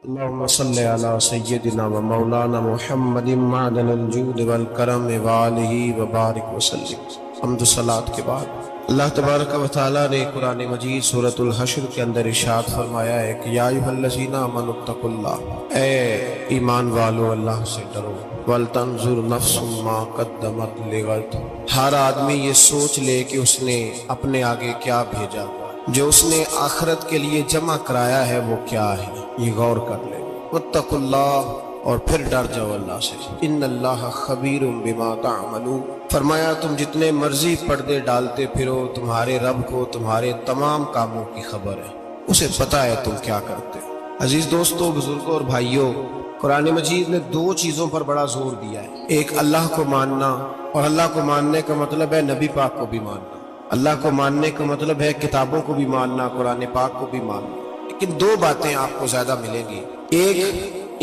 اللهم صل على سيدنا ومولانا محمد معدن الجود والکرم وآلہ وبارک وسلم۔ حمد و صلات کے بعد اللہ تبارک و تعالیٰ نے قرآن مجید سورۃ الحشر کے اندر ارشاد فرمایا ہے کہ یا ایھا الذین آمنوا اتقوا اللہ، اے ایمان والو اللہ سے ڈرو، ولتنظر نفس ما قدمت لغد، ہر آدمی یہ سوچ لے کہ اس نے اپنے آگے کیا بھیجا، جو اس نے آخرت کے لیے جمع کرایا ہے وہ کیا ہے، یہ غور کر لے۔ واتقوا اللہ، اور پھر ڈر جاؤ اللہ سے، ان اللہ خبیر بما تعملون، فرمایا تم جتنے مرضی پردے ڈالتے پھرو، تمہارے رب کو تمہارے تمام کاموں کی خبر ہے، اسے پتہ ہے تم کیا کرتے ہو۔ عزیز دوستو، بزرگوں اور بھائیوں، قرآن مجید نے دو چیزوں پر بڑا زور دیا ہے، ایک اللہ کو ماننا، اور اللہ کو ماننے کا مطلب ہے نبی پاک کو بھی ماننا، اللہ کو ماننے کا مطلب ہے کتابوں کو بھی ماننا، قرآن پاک کو بھی ماننا۔ لیکن دو باتیں آپ کو زیادہ ملیں گی، ایک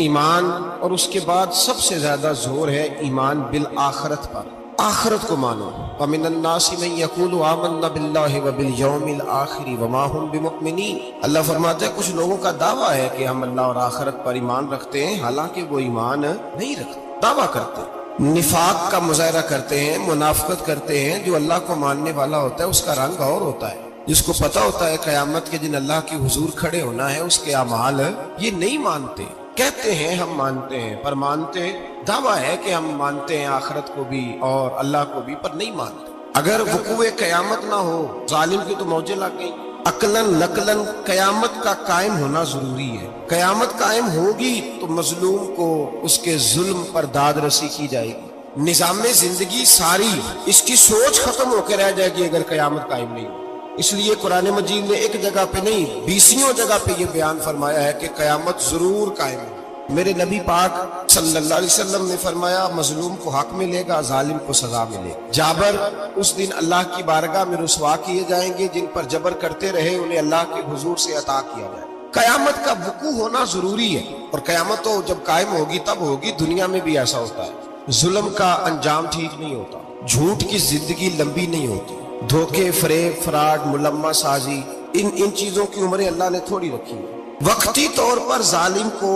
ایمان، اور اس کے بعد سب سے زیادہ زور ہے ایمان بالآخرت پر، آخرت کو مانو۔ وَمِنَ النَّاسِ مَن يَقُولُ آمَنَّا بِاللَّهِ وَبِالْيَوْمِ الْآخِرِ وَمَا هُمْ بِمُؤْمِنِينَ، اللہ فرماتا ہے کچھ لوگوں کا دعویٰ ہے کہ ہم اللہ اور آخرت پر ایمان رکھتے ہیں، حالانکہ وہ ایمان نہیں رکھتے، دعویٰ کرتے ہیں، نفاق کا مظاہرہ کرتے ہیں، منافقت کرتے ہیں۔ جو اللہ کو ماننے والا ہوتا ہے اس کا رنگ اور ہوتا ہے، جس کو پتہ ہوتا ہے قیامت کے دن اللہ کی حضور کھڑے ہونا ہے، اس کے اعمال یہ نہیں مانتے، کہتے ہیں ہم مانتے ہیں، پر مانتے، دعویٰ ہے کہ ہم مانتے ہیں آخرت کو بھی اور اللہ کو بھی، پر نہیں مانتے۔ اگر وقوع قیامت نہ ہو، ظالم کی تو موجیں لگ گئیں، عقلاً نقلاً قیامت کا قائم ہونا ضروری ہے۔ قیامت قائم ہوگی تو مظلوم کو اس کے ظلم پر داد رسی کی جائے گی، نظام زندگی ساری اس کی سوچ ختم ہو کے رہ جائے گی اگر قیامت قائم نہیں ہو۔ اس لیے قرآن مجید نے ایک جگہ پہ نہیں، 20 جگہ پہ یہ بیان فرمایا ہے کہ قیامت ضرور قائم ہے۔ میرے نبی پاک صلی اللہ علیہ وسلم نے فرمایا مظلوم کو حق ملے گا، ظالم کو سزا ملے گی۔ جابر اس دن اللہ کی بارگاہ میں رسوا کیے جائیں گے، جن پر جبر کرتے رہے انہیں اللہ کے حضور سے عطا کیا جائے۔ قیامت کا وقوع ہونا ضروری ہے، اور قیامت تو جب قائم ہوگی تب ہوگی۔ دنیا میں بھی ایسا ہوتا ہے، ظلم کا انجام ٹھیک نہیں ہوتا، جھوٹ کی زندگی لمبی نہیں ہوتی، دھوکے، فریب، فراڈ، ملمہ سازی، ان چیزوں کی عمریں اللہ نے تھوڑی رکھی ہے۔ وقتی طور پر ظالم کو،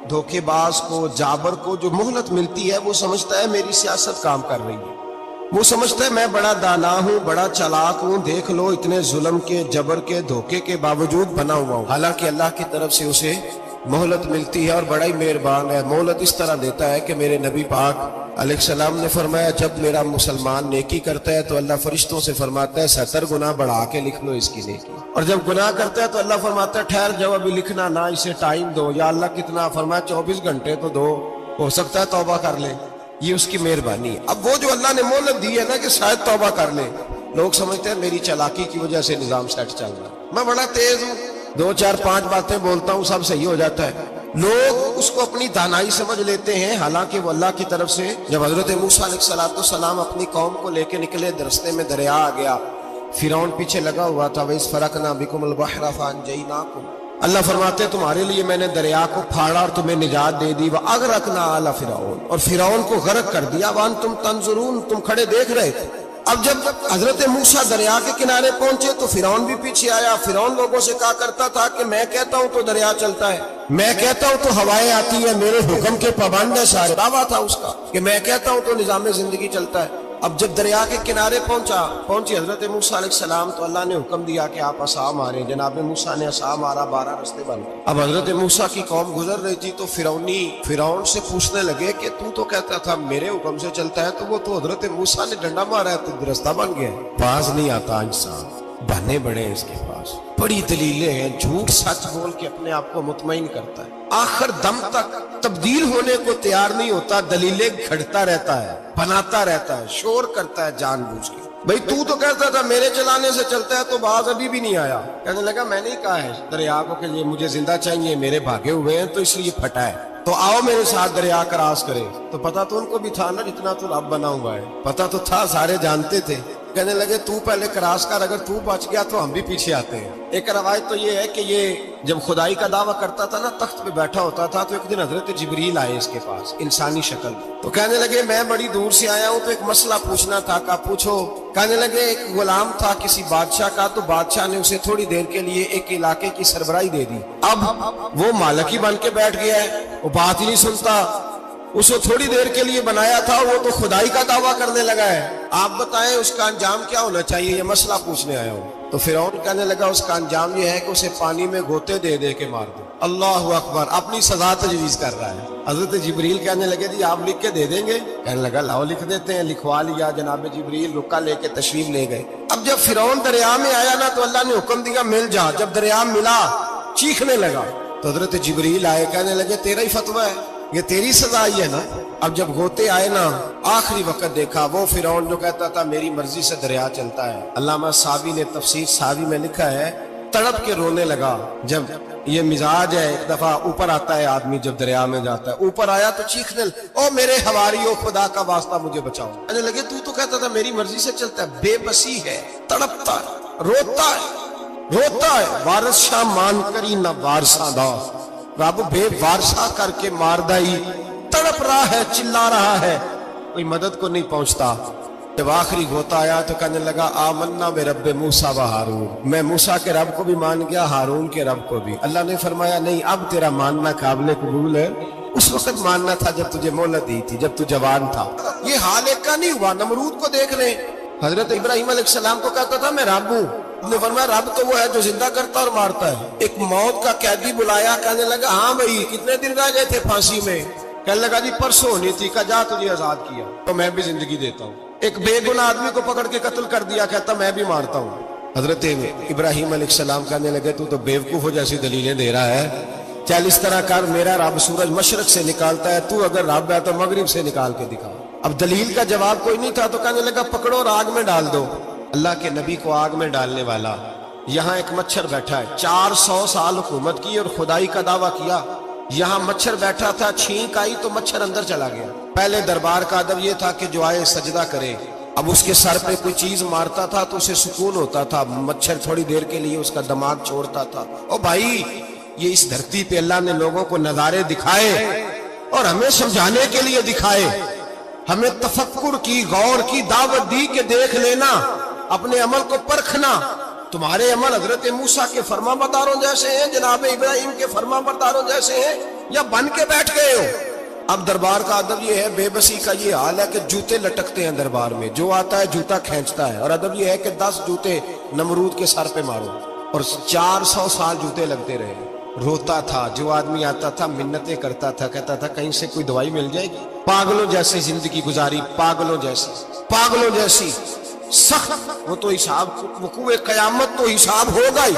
دھوکے باز کو، جابر کو جو مہلت ملتی ہے، وہ سمجھتا ہے میری سیاست کام کر رہی ہے، وہ سمجھتا ہے میں بڑا دانا ہوں، بڑا چلاک ہوں، دیکھ لو اتنے ظلم کے، جبر کے، دھوکے کے باوجود بنا ہوا ہوں۔ حالانکہ اللہ کی طرف سے اسے مہلت ملتی ہے، اور بڑا ہی مہربان ہے، مہلت اس طرح دیتا ہے کہ میرے نبی پاک علیہ السلام نے فرمایا جب میرا مسلمان نیکی کرتا ہے تو اللہ فرشتوں سے فرماتا ہے 70 گناہ بڑھا کے لکھ لو اس کی نیکی، اور جب گناہ کرتا ہے تو اللہ فرماتا ہے ٹھہر جاؤ ابھی لکھنا نہ، اسے ٹائم دو۔ یا اللہ کتنا؟ فرمایا 24 گھنٹے تو دو، ہو سکتا ہے توبہ کر لے، یہ اس کی مہربانی ہے۔ اب وہ جو اللہ نے مہلت دی ہے نا کہ شاید توبہ کر لے، لوگ سمجھتے ہیں میری چالاکی کی وجہ سے نظام سیٹ چل رہا ہے، میں بڑا تیز ہوں، 2 4 5 باتیں بولتا ہوں سب صحیح ہو جاتا ہے۔ لوگ اس کو اپنی دانائی سمجھ لیتے ہیں، حالانکہ وہ اللہ کی طرف سے۔ جب حضرت موسیٰ علیہ السلام اپنی قوم کو لے کے نکلے، رستے میں دریا آ گیا، فرعون پیچھے لگا ہوا تھا، وَإِذْ فَرَقْنَا بِكُمُ الْبَحْرَ فَأَنْجَيْنَاكُمْ، اللہ فرماتے ہیں تمہارے لیے میں نے دریا کو پھاڑا اور تمہیں نجات دے دی، وَأَغْرَقْنَا آلَ فِرْعَوْنَ، اور فرعون کو غرق کر دیا، وَأَنْتُمْ تَنْظُرُونَ، تم کھڑے دیکھ رہے تھے۔ اب جب حضرت موسیٰ دریا کے کنارے پہنچے تو فرعون بھی پیچھے آیا۔ فرعون لوگوں سے کہا کرتا تھا کہ میں کہتا ہوں تو دریا چلتا ہے، میں کہتا ہوں تو ہوائیں آتی ہیں، میرے حکم کے پابند ہے سارے، دعویٰ تھا اس کا کہ میں کہتا ہوں تو نظام زندگی چلتا ہے۔ اب جب دریا کے کنارے پہنچی حضرت موسیٰ علیہ السلام تو اللہ نے حکم دیا کہ آپ عصا ماریں۔ جناب موسیٰ نے عصا مارا، 12 رستے بن گئے۔ اب حضرت موسیٰ کی قوم گزر رہی تھی تو فرعون سے پوچھنے لگے کہ تو کہتا تھا میرے حکم سے چلتا ہے، تو وہ تو حضرت موسیٰ نے ڈنڈا مارا ہے تو رستہ بن گیا۔ باز نہیں آتا انسان، بہانے بڑے ہیں اس کے پاس، بڑی دلیلیں ہیں، جھوٹ سچ بول کے اپنے آپ کو مطمئن کرتا ہے، آخر دم تک تبدیل ہونے کو تیار نہیں ہوتا، دلیلیں گھڑتا رہتا ہے، بناتا رہتا ہے، شور کرتا ہے جان بوجھ کے۔ بھئی تو کہتا تھا میرے چلانے سے چلتا ہے، تو باز ابھی بھی نہیں آیا، کہنے لگا میں نے کہا ہے دریا کو کہ یہ مجھے زندہ چاہیے، میرے بھاگے ہوئے ہیں تو اس لیے پھٹا ہے، تو آؤ میرے ساتھ دریا کراس کرے۔ تو پتا تو ان کو بھی تھا نا جتنا تو اب بنا ہوا ہے، پتا تو تھا، سارے جانتے تھے۔ کہنے لگے تو پہلے کراس کر، اگر تو بچ گیا تو ہم بھی پیچھے آتے ہیں۔ ایک روایت تو یہ ہے کہ یہ جب خدائی کا دعویٰ کرتا تھا نا، تخت پہ بیٹھا ہوتا تھا، تو ایک دن حضرت جبریل آئے اس کے پاس انسانی شکل، تو کہنے لگے میں بڑی دور سے آیا ہوں تو ایک مسئلہ پوچھنا تھا۔ کہا پوچھو۔ کہنے لگے ایک غلام تھا کسی بادشاہ کا، تو بادشاہ نے اسے تھوڑی دیر کے لیے ایک علاقے کی سربراہی دے دی، اب وہ مالک ہی بن کے بیٹھ گیا ہے، وہ بات ہی نہیں سنتا، اس کو تھوڑی دیر کے لیے بنایا تھا، وہ تو خدائی کا دعویٰ کرنے لگا ہے، آپ بتائیں اس کا انجام کیا ہونا چاہیے، یہ مسئلہ پوچھنے آیا ہوں۔ تو فرعون کہنے لگا اس کا انجام یہ ہے کہ اسے پانی میں گوتے دے دے کے مار دو۔ اللہ اکبر، اپنی سزا تجویز کر رہا ہے۔ حضرت جبریل کہنے لگے جی آپ لکھ کے دے دیں گے؟ کہنے لگا لاؤ لکھ دیتے ہیں۔ لکھوا لیا، جناب جبریل رکا لے کے تشریف لے گئے۔ اب جب فرعون دریا میں آیا نا تو اللہ نے حکم دیا مل جا، جب دریا ملا چیخنے لگا، تو حضرت جبریل آئے، کہنے لگے تیرا ہی فتویٰ ہے، یہ تیری سزا ہی ہے نا۔ اب جب گوتے آئے نا، آخری وقت دیکھا وہ فرعون جو کہتا تھا میری مرضی سے دریا چلتا ہے، علامہ ساوی نے تفسیر ساوی میں لکھا ہے تڑپ کے رونے لگا۔ جب یہ مزاج ہے، ایک دفعہ اوپر آتا ہے آدمی جب دریا میں جاتا ہے، اوپر آیا تو چیخنے او میرے حواریو خدا کا واسطہ مجھے بچاؤ۔ کہنے لگے تو کہتا تھا میری مرضی سے چلتا ہے، بے بسی ہے، تڑپتا ہے، روتا ہے، وارث شاہ مان کری نہ وارثہ دا، رب بے وارثہ کر کے مار دائی، تڑپ رہا ہے، چلا رہا ہے، کوئی مدد کو نہیں پہنچتا۔ جب آخری غوطہ آیا تو کہنے لگا آمنا برب موسیٰ و ہارون، میں موسیٰ کے رب کو بھی مان گیا، ہارون کے رب کو بھی۔ اللہ نے فرمایا نہیں، اب تیرا ماننا قابل قبول ہے، اس وقت ماننا تھا جب تجھے مہلت دی تھی، جب تو جوان تھا۔ یہ حال ایک کا نہیں ہوا، نمرود کو دیکھ لیں، حضرت ابراہیم علیہ السلام کو کہتا تھا میں رب ہوں، نے فرمایا رب تو وہ ہے جو زندہ کرتا اور مارتا ہے۔ ایک موت کا قیدی بلایا، کہنے لگا ہاں بھائی کتنے دن رہ گئے تھے پھانسی میں؟ کہنے لگا جی پرسوں ہونی تھی، کہا جا تجھے آزاد کیا تو میں بھی زندگی دیتا ہوں۔ ایک بے گناہ آدمی کو پکڑ کے قتل کر دیا، کہتا میں بھی مارتا ہوں۔ حضرت ابراہیم علیہ السلام کہنے لگے تو بیوقوفوں جیسی دلیلیں دے رہا ہے، چل اس طرح کر، میرا رب سورج مشرق سے نکالتا ہے، تو اگر رب ہے تو مغرب سے نکال کے دکھا۔ اب دلیل کا جواب کوئی نہیں تھا تو کہنے لگا پکڑو اور آگ میں ڈال دو۔ اللہ کے نبی کو آگ میں ڈالنے والا، یہاں ایک مچھر بیٹھا ہے، 400 سال حکومت کی اور خدائی کا دعویٰ کیا، یہاں مچھر بیٹھا تھا، چھینک آئی تو مچھر اندر چلا گیا۔ پہلے دربار کا ادب یہ تھا کہ جو آئے سجدہ کرے، اب اس کے سر پہ کوئی چیز مارتا تھا تو اسے سکون ہوتا تھا، مچھر تھوڑی دیر کے لیے اس کا دماغ چھوڑتا تھا۔ او بھائی یہ اس دھرتی پہ اللہ نے لوگوں کو نظارے دکھائے اور ہمیں سمجھانے کے لیے دکھائے، ہمیں تفکر کی، غور کی دعوت دی کہ دیکھ لینا، اپنے عمل کو پرکھنا۔ تمہارے عمل حضرت موسیٰ کے فرما برداروں جیسے ہیں، جناب ابراہیم کے فرما برداروں جیسے ہیں، یا بن کے بیٹھ گئے ہو؟ اب دربار کا ادب یہ ہے، بے بسی کا یہ حال ہے کہ جوتے لٹکتے ہیں دربار میں، جو آتا ہے جوتا کھینچتا ہے، اور ادب یہ ہے کہ 10 جوتے نمرود کے سر پہ مارو، اور 400 سال جوتے لگتے رہے۔ روتا تھا، جو آدمی آتا تھا منتیں کرتا تھا، کہتا تھا کہیں سے کوئی دوائی مل جائے گی۔ پاگلوں جیسی زندگی گزاری، پاگلوں جیسی سخت، وہ تو حساب، وقوع قیامت تو حساب ہوگا ہی۔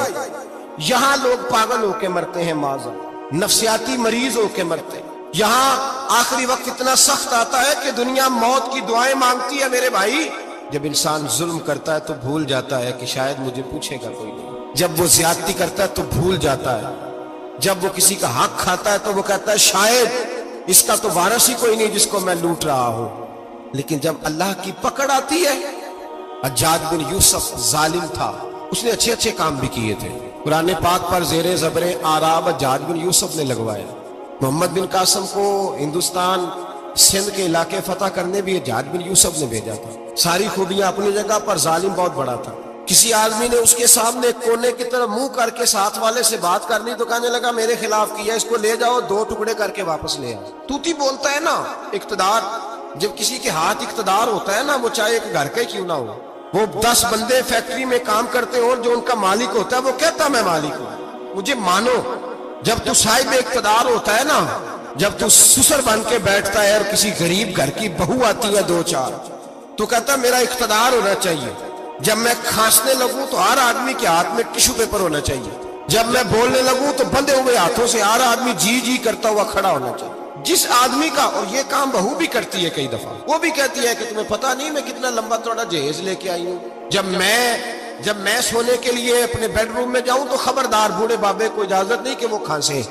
یہاں لوگ پاگل ہو کے مرتے ہیں، معذر نفسیاتی مریض ہو کے مرتے ہیں۔ یہاں آخری وقت اتنا سخت آتا ہے کہ دنیا موت کی دعائیں مانگتی ہے۔ میرے بھائی جب انسان ظلم کرتا ہے تو بھول جاتا ہے کہ شاید مجھے پوچھے گا کوئی نہیں، جب وہ زیادتی کرتا ہے تو بھول جاتا ہے، جب وہ کسی کا حق کھاتا ہے تو وہ کہتا ہے شاید اس کا تو وارث ہی کوئی نہیں جس کو میں لوٹ رہا ہوں۔ لیکن جب اللہ کی پکڑ آتی ہے، حجاج بن یوسف ظالم تھا، اس نے اچھے کام بھی کیے تھے، قرآن پاک پر زیر زبر آراب حجاج بن یوسف نے لگوایا۔ محمد بن قاسم کو ہندوستان سندھ کے علاقے فتح کرنے بھی حجاج بن یوسف نے بھیجا تھا۔ ساری خوبیاں اپنی جگہ پر، ظالم بہت بڑا تھا۔ کسی آدمی نے اس کے سامنے کونے کی طرف منہ کر کے ساتھ والے سے بات کرنی تو کہنے لگا میرے خلاف کیا، اس کو لے جاؤ 2 ٹکڑے کر کے واپس لے آؤ۔ توتی بولتا ہے نا، اقتدار، جب کسی کے ہاتھ اقتدار ہوتا ہے نا، وہ چاہے ایک گھر کا کیوں نہ ہو، وہ 10 بندے فیکٹری میں کام کرتے ہوں، جو ان کا مالک ہوتا ہے وہ کہتا میں مالک ہوں، مجھے مانو۔ جب تو صاحب اقتدار ہوتا ہے نا، جب تو سسر بن کے بیٹھتا ہے اور کسی غریب گھر کی بہو آتی ہے 2-4 تو کہتا میرا اقتدار ہونا چاہیے، جب میں کھانسنے لگوں تو ہر آدمی کے ہاتھ میں ٹشو پیپر ہونا چاہیے، جب میں بولنے لگوں تو بندے ہوئے ہاتھوں سے ہر آدمی جی کرتا ہوا کھڑا ہونا چاہیے۔ جس آدمی کا، اور یہ کام بہو بھی کرتی ہے کئی دفعہ، وہ بھی کہتی ہے کہ تمہیں پتہ نہیں میں کتنا لمبا چوڑا جہیز لے کے آئی ہوں، جب میں سونے کے لیے اپنے بیڈ روم میں جاؤں تو خبردار بوڑھے بابے کو اجازت نہیں کہ وہ کھانسے،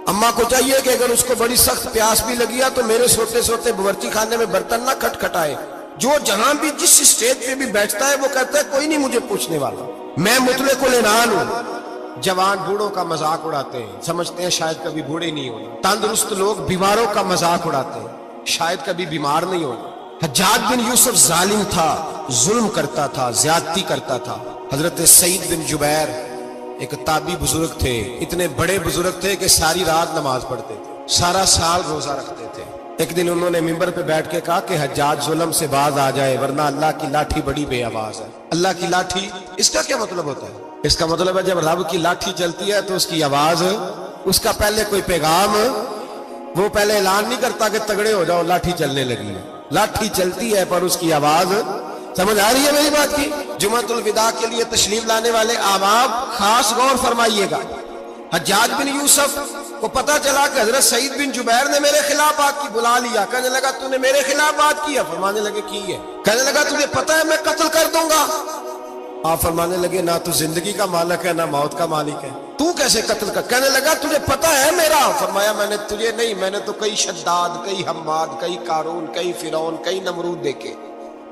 اماں کو چاہیے کہ اگر اس کو بڑی سخت پیاس بھی لگی ہے تو میرے سوتے باورچی خانے میں برتن نہ کھٹکھٹائے، جو جہاں بھی جس اسٹیج پہ بھی بیٹھتا ہے وہ کہتا ہے کوئی نہیں مجھے پوچھنے والا، میں مطلق العنان ہوں۔ جوان بوڑھوں کا مذاق اڑاتے ہیں، سمجھتے ہیں شاید کبھی بوڑھے نہیں ہونا۔ تندرست لوگ بیماروں کا مذاق اڑاتے ہیں، شاید کبھی بیمار نہیں ہونا۔ حجاج بن یوسف ظالم تھا، ظلم کرتا تھا، زیادتی کرتا تھا۔ حضرت سعید بن جبیر ایک تابعی بزرگ تھے، اتنے بڑے بزرگ تھے کہ ساری رات نماز پڑھتے تھے، سارا سال روزہ رکھتے تھے۔ ایک دن انہوں نے ممبر پہ بیٹھ کے کہا کہ حجاج ظلم سے باز آ جائے ورنہ اللہ کی لاٹھی بڑی بے آواز ہے۔ اللہ کی لاٹھی، اس کا کیا مطلب ہوتا ہے؟ اس کا مطلب ہے جب رب کی لاٹھی چلتی ہے تو اس کی آواز، اس کا پہلے کوئی پیغام، وہ پہلے اعلان نہیں کرتا کہ تگڑے ہو جاؤ لاٹھی چلنے لگی ہے، لاٹھی چلتی ہے پر اس کی آواز، سمجھ آ رہی ہے میری بات کی؟ جمعۃ الوداع کے لیے تشریف لانے والے احباب خاص غور فرمائیے گا۔ حجاج بن یوسف کو پتا چلا کہ حضرت سعید بن جبیر نے میرے خلاف بات کی، بلا لیا، کہنے لگا تو نے میرے خلاف بات کی ہے؟ فرمانے لگے کی ہے۔ کہنے لگا تجھے پتا ہے میں قتل کر دوں گا؟ آپ فرمانے لگے نہ تو زندگی کا مالک ہے نہ موت کا مالک ہے، تو کیسے قتل کر؟ کہنے لگا تجھے پتا ہے میرا؟ فرمایا میں نے تجھے نہیں، میں نے تو کئی شداد، کئی حماد، کئی قارون، کئی فرعون، کئی نمرود دیکھے،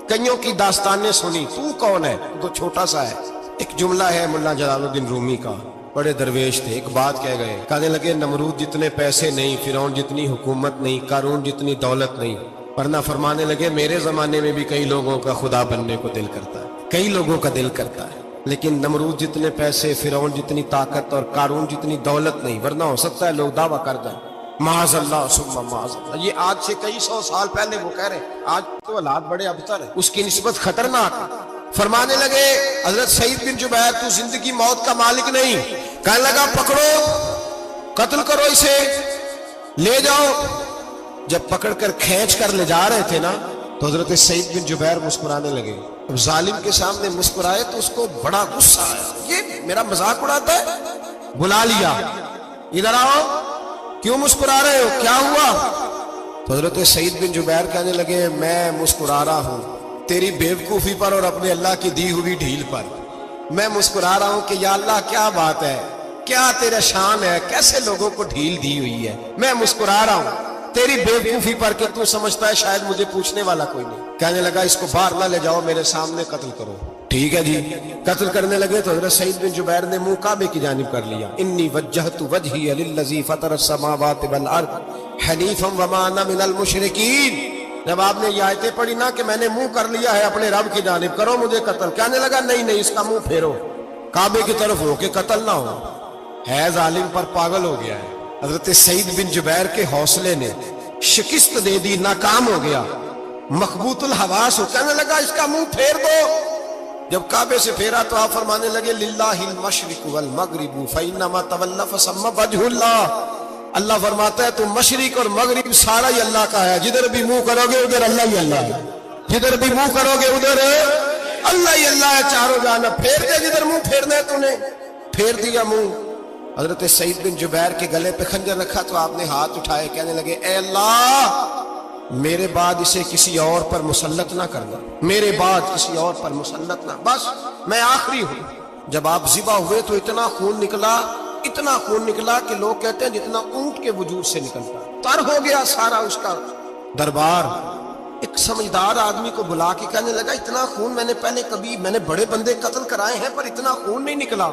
کئیوں کی داستانیں سنی، تو کون ہے؟ تو چھوٹا سا ہے۔ ایک جملہ ہے ملا جلال الدین رومی کا، بڑے درویش تھے، ایک بات کہہ گئے، کہنے لگے نمرود جتنے پیسے نہیں، فرعون جتنی حکومت نہیں، قارون جتنی دولت نہیں، ورنہ فرمانے لگے میرے زمانے میں بھی کئی لوگوں کا خدا بننے کو دل کرتا ہے، کئی لوگوں کا دل کرتا ہے، لیکن نمرود جتنے پیسے، فرعون جتنی طاقت اور قارون جتنی دولت نہیں، ورنہ ہو سکتا ہے لوگ دعویٰ کر دیں معاذ اللہ ثم معاذ اللہ۔ یہ آج سے کئی سو سال پہلے وہ کہہ رہے ہیں، آج تو حالات بڑے ابتر ہیں، اس کی نسبت خطرناک ہے۔ فرمانے لگے حضرت سعید بن جبیر تو زندگی موت کا مالک نہیں۔ کہنے لگا پکڑو، قتل کرو اسے، لے جاؤ۔ جب پکڑ کر کھینچ کر لے جا رہے تھے نا تو حضرت سعید بن جبیر مسکرانے لگے۔ اب ظالم کے سامنے مسکرائے تو اس کو بڑا غصہ آیا، یہ میرا مذاق اڑاتا ہے؟ بلا لیا، ادھر آؤ، کیوں مسکرا رہے ہو، کیا ہوا؟ تو حضرت سعید بن جبیر کہنے لگے میں مسکرا رہا ہوں تیری بیوقوفی پر اور اپنے اللہ کی دی ہوئی ڈھیل پر۔ میں مسکرا رہا ہوں کہ یا اللہ کیا بات ہے، کیا تیرا شان ہے، کیسے لوگوں کو ڈھیل دی ہوئی ہے۔ میں مسکرا رہا ہوں تیری بیوقوفی پر کہ تو سمجھتا ہے شاید مجھے پوچھنے والا کوئی نہیں۔ کہنے لگا اس کو باہر نہ لے جاؤ، میرے سامنے قتل کرو۔ ٹھیک ہے جی، قتل کرنے لگے تو حضرت سعید بن جبیر نے منہ کعبے کی جانب کر لیا، انی وجہت وجہی للذی فطر السماوات والارض حنیفا وما انا من المشرکین۔ جب آپ نے یہ آیتیں پڑھی نا کہ میں نے منہ کر لیا ہے اپنے رب کی جانب، کرو مجھے قتل، کہنے لگا نہیں نہیں، اس کا منہ پھیرو، کعبے کی طرف ہو کے قتل نہ ہو۔ ہے ظالم پر پاگل ہو گیا ہے۔ حضرت سعید بن جبیر کے حوصلے نے شکست دے دی، ناکام ہو گیا، مخبوط الحواس ہو، کہنے لگا اس کا منہ پھیر دو۔ جب کعبے سے پھیرا تو آپ فرمانے لگے للہ المشرق والمغرب فانما تولى فثم وجه اللہ۔ اللہ فرماتا ہے تو مشرق اور مغرب سارا ہی اللہ کا ہے، جدھر بھی منہ کرو گے ادھر اللہ ہی اللہ ہے، جدھر بھی منہ کرو گے ادھر اللہ ہی اللہ ہے، چاروں جانب پھیر دے، جدھر منہ پھیرنا ہے تو نے پھیر دیا منہ۔ حضرت سعید بن جبیر کے گلے پہ خنجر رکھا تو آپ نے ہاتھ اٹھائے، کہنے لگے اے اللہ میرے بعد اسے کسی اور پر مسلط نہ کرنا، میرے بعد کسی اور پر مسلط نہ، بس میں آخری ہوں۔ جب آپ ذبح ہوئے تو اتنا خون نکلا، اتنا خون نکلا کہ لوگ کہتے ہیں جتنا اونٹ کے وجود سے نکلتا، تر ہو گیا سارا اس کا دربار۔ ایک سمجھدار آدمی کو بلا کے کہنے لگا اتنا خون میں نے پہلے کبھی، میں نے بڑے بندے قتل کرائے ہیں پر اتنا خون نہیں نکلا۔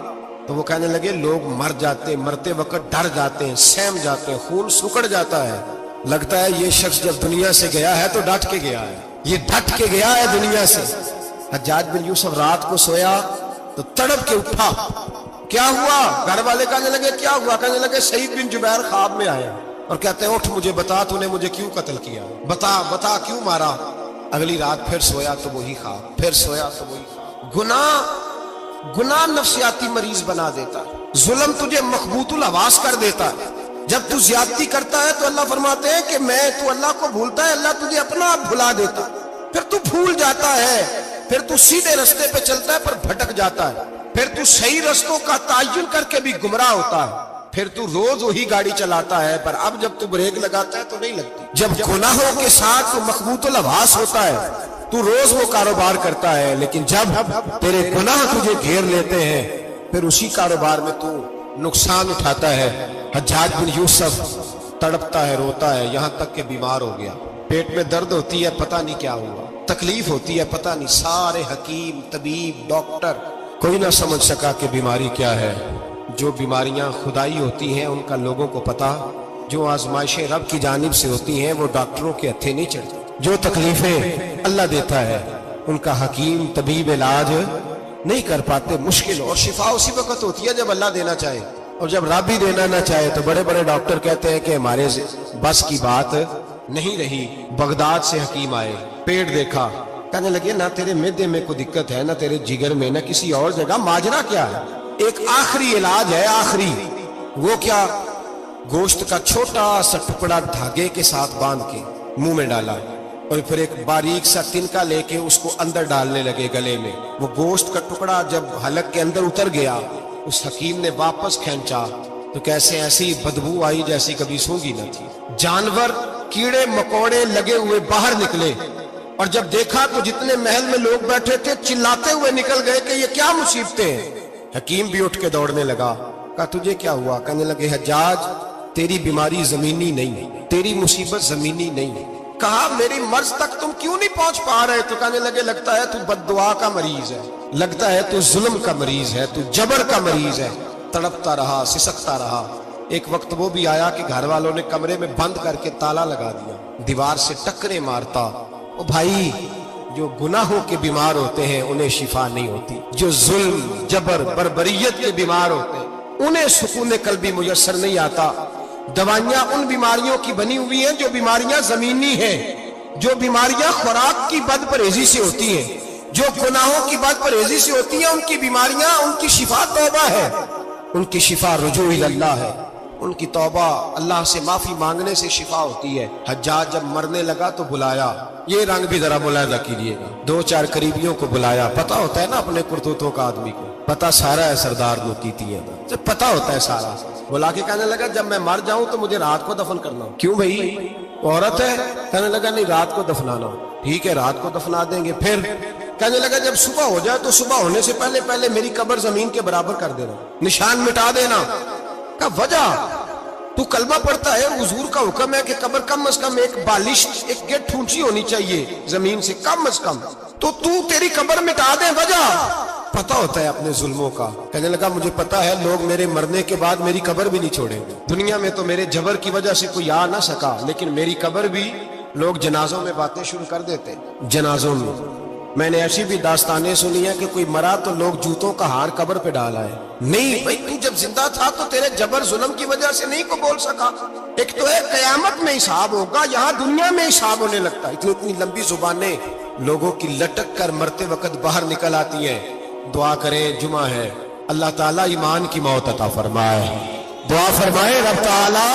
تو وہ کہنے لگے لوگ مر جاتے، مرتے وقت ڈر جاتے ہیں، سہم جاتے ہیں، خون سکڑ جاتا ہے، لگتا ہے یہ شخص جب دنیا سے گیا ہے تو ڈٹ کے گیا ہے، یہ ڈٹ کے گیا ہے دنیا سے۔ حجاج بن یوسف رات کو سویا تو تڑپ کے اٹھا، کیا ہوا؟ گھر والے کہنے لگے کیا ہوا؟ کہنے لگے سعید بن جبیر خواب میں آئے اور کہتے ہیں اٹھ مجھے بتا تو نے مجھے کیوں قتل کیا، بتا بتا کیوں مارا۔ اگلی رات پھر سویا تو وہی خواب، پھر سویا تو وہی خواب۔ گناہ نفسیاتی مریض بنا دیتا ہے، ظلم تجھے مخبوط الحواس کر دیتا ہے۔ جب تو زیادتی کرتا ہے تو اللہ فرماتے ہیں کہ تو اللہ کو بھولتا ہے، اللہ تجھے اپنا آپ بھلا دیتا ہے، پھر تو بھول جاتا ہے، پھر تو سیدھے رستے پہ چلتا ہے پر بھٹک جاتا ہے، پھر تو صحیح رستوں کا تعین کر کے بھی گمراہ ہوتا ہے، پھر تو روز وہی گاڑی چلاتا ہے پر اب جب تو بریک لگاتا ہے تو نہیں لگتی۔ جب گناہوں کے ساتھ تو مخبوط الحواس ہوتا ہے تو روز وہ کاروبار کرتا ہے، لیکن جب تیرے گناہ تجھے گھیر لیتے ہیں پھر اسی کاروبار میں تو نقصان اٹھاتا ہے۔ حجاج بن یوسف تڑپتا ہے، روتا ہے، یہاں تک کہ بیمار ہو گیا۔ پیٹ میں درد ہوتی ہے پتہ نہیں کیا ہوا، تکلیف ہوتی ہے پتہ نہیں، سارے حکیم طبیب ڈاکٹر کوئی نہ سمجھ سکا کہ بیماری کیا ہے۔ جو بیماریاں خدائی ہوتی ہیں ان کا لوگوں کو پتہ، جو آزمائشیں رب کی جانب سے ہوتی ہیں وہ ڈاکٹروں کے ہتھے نہیں چڑھتی، جو تکلیفیں اللہ دیتا ہے ان کا حکیم طبیب علاج نہیں کر پاتے، مشکل، اور شفا اسی وقت ہوتی ہے جب اللہ دینا چاہے، اور جب رب بھی دینا نہ چاہے تو بڑے بڑے ڈاکٹر کہتے ہیں کہ ہمارے بس کی بات نہیں رہی۔ بغداد سے حکیم آئے، پیٹ دیکھا، کہنے لگے نہ تیرے معدے میں کوئی دقت ہے، نہ تیرے جگر میں، نہ کسی اور جگہ، ماجرا کیا ہے؟ ایک آخری علاج ہے، آخری، وہ کیا؟ گوشت کا چھوٹا سا ٹکڑا دھاگے کے ساتھ باندھ کے منہ میں ڈالا، اور پھر ایک باریک سا تنکا لے کے اس کو اندر ڈالنے لگے گلے میں۔ وہ گوشت کا ٹکڑا جب حلق کے اندر اتر گیا، اس حکیم نے واپس کھینچا تو کیسے ایسی بدبو آئی جیسی کبھی سونگی نہ تھی۔ جانور کیڑے مکوڑے لگے ہوئے باہر نکلے، اور جب دیکھا تو جتنے محل میں لوگ بیٹھے تھے چلاتے ہوئے نکل گئے کہ یہ کیا مصیبتیں ہیں۔ حکیم بھی اٹھ کے دوڑنے لگا، کہا تجھے کیا ہوا؟ کہنے لگے حجاج تیری بیماری زمینی نہیں، تیری مصیبت زمینی نہیں۔ کہا میری مرض تک تم کیوں نہیں پہنچ پا رہے؟ تو کہنے لگے لگتا ہے تو بد دعا کا مریض ہے، لگتا ہے تو ظلم کا مریض ہے، تو جبر کا مریض ہے۔ تڑپتا رہا، سسکتا رہا۔ ایک وقت وہ بھی آیا کہ گھر والوں نے کمرے میں بند کر کے تالا لگا دیا، دیوار سے ٹکرے مارتا۔ او بھائی، جو گناہوں کے بیمار ہوتے ہیں انہیں شفا نہیں ہوتی، جو ظلم، جبر، بربریت کے بیمار ہوتے ہیں انہیں سکون قلبی میسر نہیں آتا۔ دوائیاں ان بیماریوں کی بنی ہوئی ہیں جو بیماریاں زمینی ہیں، جو بیماریاں خوراک کی بد پرہیزی سے ہوتی ہیں، جو گناہوں کی بد پرہیزی سے ہوتی ہیں، ان کی بیماریاں، ان کی شفا توبہ ہے، ان کی شفا رجوع اللہ ہے، ان کی توبہ اللہ سے معافی مانگنے سے شفا ہوتی ہے۔ حجاج جب مرنے لگا تو بلایا، یہ رنگ بھی ذرا ملاحظہ کیجیے گا، 2-4 قریبیوں کو بلایا، پتہ ہوتا ہے نا اپنے کرتوتوں کا آدمی کو، پتہ سارا ہے سردار دوتیتیاں کا، جب پتہ ہوتا ہے سارا، بلا کے کہنے لگا جب میں مر جاؤں تو مجھے رات کو دفن کرنا۔ کیوں بھائی عورت ہے؟ کہنے لگا نہیں رات کو دفنانا۔ ٹھیک ہے رات کو دفنا دیں گے۔ پھر کہنے لگا جب صبح ہو جائے تو صبح ہونے سے پہلے پہلے میری قبر زمین کے برابر کر دینا، نشان مٹا دینا۔ کہا وجہ؟ تو کلمہ پڑھتا ہے، حضور کا حکم ہے کہ قبر کم از کم ایک بالش، ایک گیٹ اونچی ہونی چاہیے زمین سے کم از کم، تو تیری قبر مٹا دے۔ وجہ؟ پتہ ہوتا ہے اپنے ظلموں کا۔ کہنے لگا مجھے پتہ ہے لوگ میرے مرنے کے بعد میری قبر بھی نہیں چھوڑیں گے، دنیا میں تو میرے جبر کی وجہ سے کوئی آ نہ سکا، لیکن میری قبر بھی لوگ جنازوں میں باتیں شروع کر دیتے۔ جنازوں میں نے ایسی بھی داستانیں سنی ہیں کہ کوئی مرا تو لوگ جوتوں کا ہار قبر پہ ڈالا ہے۔ نہیں بھائی، تو جب زندہ تھا تو تیرے جبر ظلم کی وجہ سے نہیں کو بول سکا۔ ایک تو ہے قیامت میں حساب ہوگا، یہاں دنیا میں حساب ہونے لگتا ہے۔ اتنی لمبی زبانیں لوگوں کی لٹک کر مرتے وقت باہر نکل آتی ہیں۔ دعا کریں، جمعہ ہے، اللہ تعالیٰ ایمان کی موت عطا فرمائے۔ دعا فرمائے رب تعالیٰ،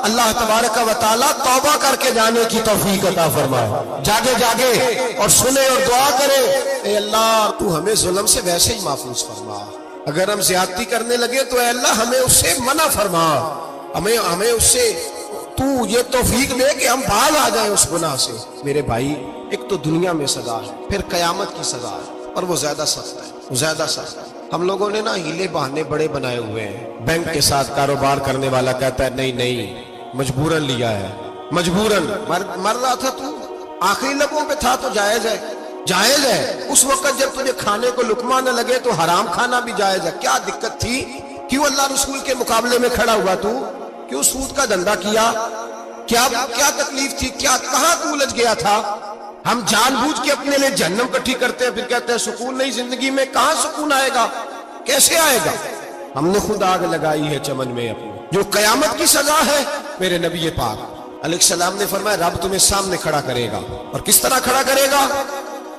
اللہ تبارک و تعالیٰ توبہ کر کے جانے کی توفیق عطا فرمائے۔ جاگے جاگے اور سنے اور دعا کرے، اے اللہ تو ہمیں ظلم سے ویسے ہی محفوظ فرما، اگر ہم زیادتی کرنے لگے تو اے اللہ ہمیں اس سے منع فرما، ہمیں اس سے تو یہ توفیق دے کہ ہم باز آ جائیں اس گناہ سے۔ میرے بھائی، ایک تو دنیا میں سزا ہے، پھر قیامت کی سزا ہے، اور وہ زیادہ سخت ہے، وہ زیادہ سخت ہے۔ ہم لوگوں نے نا ہیلے بہانے بڑے بنائے ہوئے ہیں۔ بینک کے ساتھ کاروبار کرنے والا کہتا ہے نہیں مجبوراً لیا ہے، مجبوراً مر رہا تھا، تو آخری لبوں پہ تھا تو جائز ہے، جائز ہے۔ اس وقت جب تجھے کھانے کو لقمہ نہ لگے تو حرام کھانا بھی جائز ہے۔ کیا دقت تھی؟ کیوں اللہ رسول کے مقابلے میں کھڑا ہوا تو؟ کیوں سود کا دھندا کیا؟ کیا تکلیف تھی؟ کہاں تو الجھ گیا تھا؟ ہم جان بوجھ کے اپنے لیے جہنم کٹھی کرتے ہیں، پھر کہتے ہیں سکون نہیں زندگی میں۔ کہاں سکون آئے گا؟ کیسے آئے گا؟ ہم نے خود آگ لگائی ہے چمن میں اپنے، جو قیامت کی سزا ہے۔ میرے نبی پاک علیہ السلام نے فرمایا رب تمہیں سامنے کھڑا کرے گا، اور کس طرح کھڑا کرے گا؟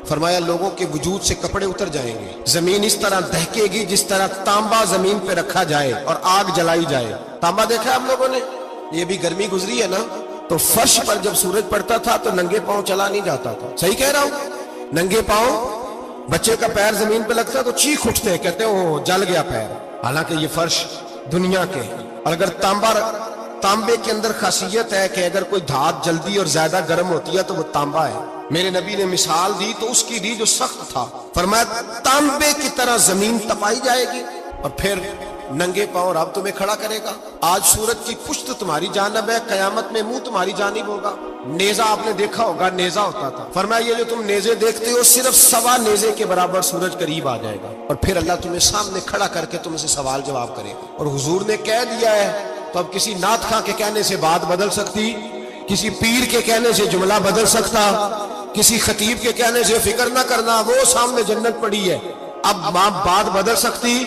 فرمایا لوگوں کے وجود سے کپڑے اتر جائیں گے، زمین اس طرح دہکے گی جس طرح تانبا زمین پہ رکھا جائے اور آگ جلائی جائے۔ تانبا دیکھا ہم لوگوں نے؟ یہ بھی گرمی گزری ہے نا، تو فرش پر جب سورج پڑتا تھا تو ننگے پاؤں چلا نہیں جاتا تھا۔ صحیح کہہ رہا ہوں؟ ننگے پاؤں، بچے کا پیر زمین پہ لگتا تو چیخ اٹھتے ہیں، کہتے ہیں اوہ جل گیا پیر، حالانکہ یہ فرش دنیا کے۔ اور اگر تانبے کے اندر خاصیت ہے کہ اگر کوئی دھات جلدی اور زیادہ گرم ہوتی ہے تو وہ تانبا ہے۔ میرے نبی نے مثال دی تو اس کی دی جو سخت تھا، فرمایا تانبے کی طرح زمین تپائی جائے گی، اور پھر ننگے پاؤں رب تمہیں کھڑا کرے گا۔ آج سورج کی پشت تمہاری جانب ہے، قیامت میں منہ تمہاری جانب ہوگا۔ نیزہ آپ نے دیکھا ہوگا، نیزہ ہوتا تھا، فرمایا یہ جو تم نیزے دیکھتے ہو صرف 1.25 نیزے کے برابر سورج قریب آ جائے گا، اور پھر اللہ تمہیں سامنے کھڑا کر کے تم سے سوال جواب کرے گا۔ اور حضور نے کہہ دیا ہے تو اب کسی نعت خواں کے کہنے سے بات بدل سکتی، کسی پیر کے کہنے سے جملہ بدل سکتا، کسی خطیب کے کہنے سے فکر نہ کرنا، وہ سامنے جنت پڑی ہے، اب بات بدل سکتی؟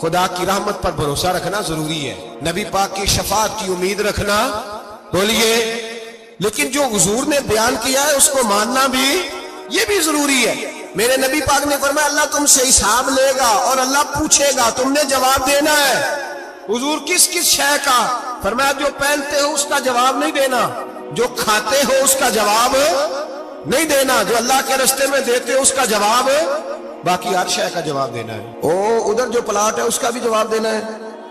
خدا کی رحمت پر بھروسہ رکھنا ضروری ہے، نبی پاک کی شفاعت کی امید رکھنا، بولیے، لیکن جو حضور نے بیان کیا ہے اس کو ماننا بھی یہ بھی ضروری ہے۔ میرے نبی پاک نے فرمایا اللہ تم سے حساب لے گا اور اللہ پوچھے گا، تم نے جواب دینا ہے۔ حضور کس کس شے کا؟ فرمایا جو پہنتے ہو اس کا جواب نہیں دینا، جو کھاتے ہو اس کا جواب نہیں دینا، جو اللہ کے راستے میں دیتے ہو اس کا جواب، باقی ہر شے کا جواب دینا ہے۔ ادھر جو پلاٹ ہے اس کا بھی جواب دینا ہے،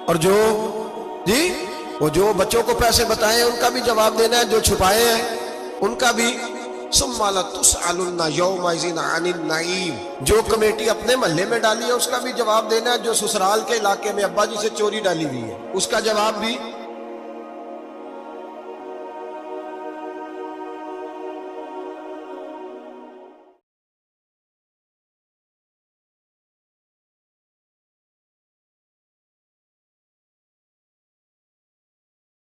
اور جو وہ جو بچوں کو پیسے بتائے ہیں ان کا بھی جواب دینا ہے، جو چھپائے ہیں ان کا بھی۔ ثم لتسألن یومئذ عن النعیم، جو کمیٹی اپنے محلے میں ڈالی ہے اس کا بھی جواب دینا ہے، جو سسرال کے علاقے میں ابا جی سے چوری ڈالی ہوئی ہے اس کا جواب بھی